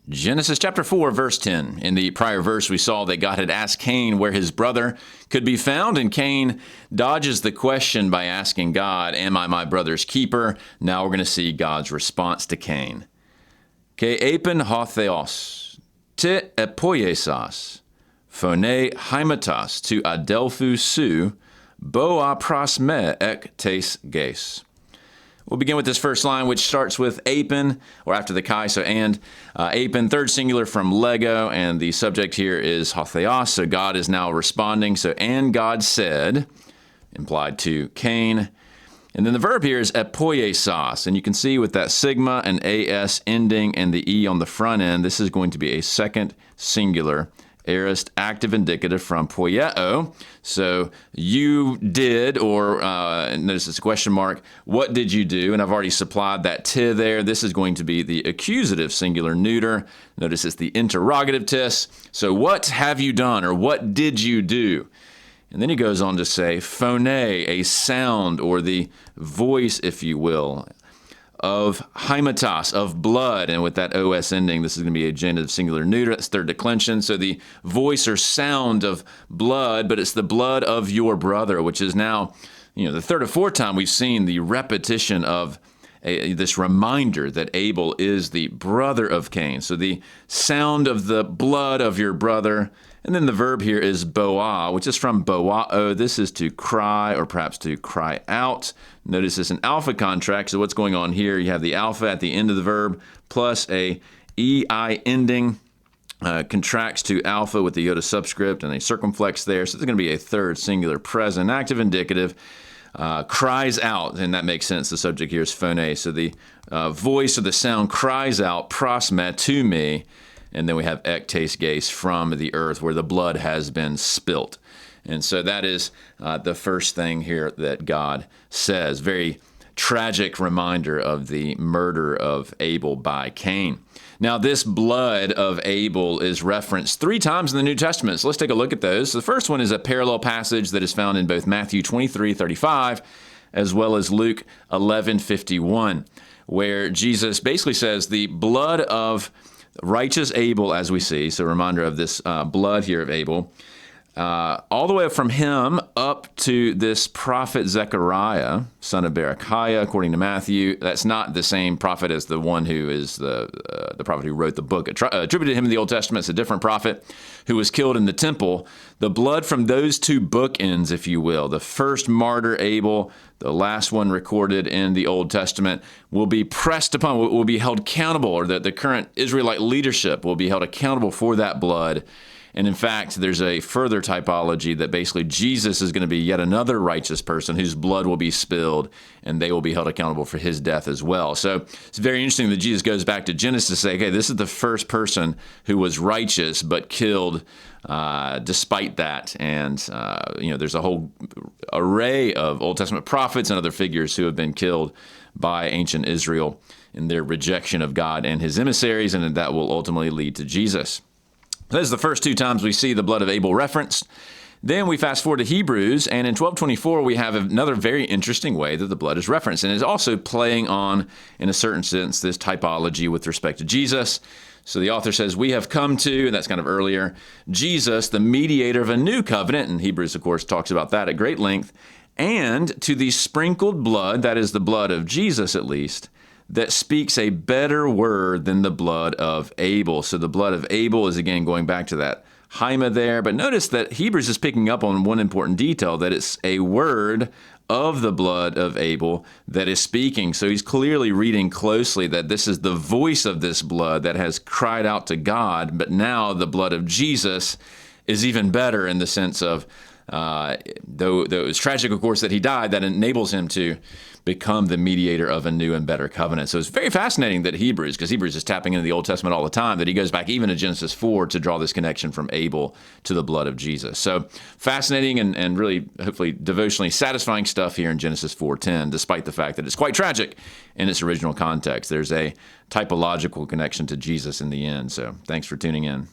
Genesis chapter 4, verse 10. In the prior verse, we saw that God had asked Cain where his brother could be found, and Cain dodges the question by asking God, "Am I my brother's keeper?" Now we're going to see God's response to Cain. Ke epen ho theos, te epoiesas, phone haimatas tu adelphu su, boa pros me ek tes ges. We'll begin with this first line, which starts with apen, or after the kai, so and. Apen, third singular from Lego, and the subject here is hotheos, so God is now responding. So, and God said, implied to Cain. And then the verb here is epoiesas, and you can see with that sigma and as ending and the e on the front end, this is going to be a second singular aorist active indicative from poieo. So you did, or notice it's a question mark, what did you do? And I've already supplied that te there. This is going to be the accusative singular neuter. Notice it's the interrogative tis. So what have you done, or what did you do? And then he goes on to say phone, a sound, or the voice, if you will, of haimatas, of blood, and with that os ending, this is going to be a genitive singular neuter. That's third declension. So the voice or sound of blood, but it's the blood of your brother, which is now, the third or fourth time we've seen the repetition of this reminder that Abel is the brother of Cain. So the sound of the blood of your brother. And then the verb here is boa, which is from boao. This is to cry, or perhaps to cry out. Notice it's an alpha contract. So what's going on here? You have the alpha at the end of the verb plus a ei ending. Contracts to alpha with the iota subscript and a circumflex there. So there's going to be a third singular present active indicative. Cries out, and that makes sense. The subject here is phone. So the voice or the sound cries out, prosme, to me. And then we have ek tes ges, from the earth, where the blood has been spilt. And so that is the first thing here that God says. Very tragic reminder of the murder of Abel by Cain. Now, this blood of Abel is referenced 3 times in the New Testament. So let's take a look at those. The first one is a parallel passage that is found in both Matthew 23:35 as well as Luke 11:51, where Jesus basically says the blood of righteous Abel, as we see, so a reminder of this blood here of Abel, all the way up from him up to this prophet Zechariah, son of Berechiah, according to Matthew. That's not the same prophet as the one who is the prophet who wrote the book. Attributed to him in the Old Testament. It's a different prophet who was killed in the temple. The blood from those 2 bookends, if you will, the first martyr Abel, the last one recorded in the Old Testament, will be pressed upon, will be held accountable, or the current Israelite leadership will be held accountable for that blood. And in fact, there's a further typology that basically Jesus is going to be yet another righteous person whose blood will be spilled, and they will be held accountable for his death as well. So it's very interesting that Jesus goes back to Genesis to say, okay, this is the first person who was righteous but killed despite that. And, there's a whole array of Old Testament prophets and other figures who have been killed by ancient Israel in their rejection of God and his emissaries, and that will ultimately lead to Jesus. Those are the first 2 times we see the blood of Abel referenced. Then we fast forward to Hebrews, and in 12:24 we have another very interesting way that the blood is referenced, and it's also playing on, in a certain sense, this typology with respect to Jesus. So the author says, we have come to, and that's kind of earlier, Jesus, the mediator of a new covenant, and Hebrews, of course, talks about that at great length, and to the sprinkled blood, that is the blood of Jesus at least, that speaks a better word than the blood of Abel. So the blood of Abel is, again, going back to that haima there. But notice that Hebrews is picking up on one important detail, that it's a word of the blood of Abel that is speaking. So he's clearly reading closely that this is the voice of this blood that has cried out to God. But now the blood of Jesus is even better in the sense of, though it was tragic, of course, that he died, that enables him to become the mediator of a new and better covenant. So it's very fascinating that because Hebrews is tapping into the Old Testament all the time, that he goes back even to Genesis 4 to draw this connection from Abel to the blood of Jesus. So fascinating and really, hopefully, devotionally satisfying stuff here in Genesis 4:10, despite the fact that it's quite tragic in its original context. There's a typological connection to Jesus in the end. So thanks for tuning in.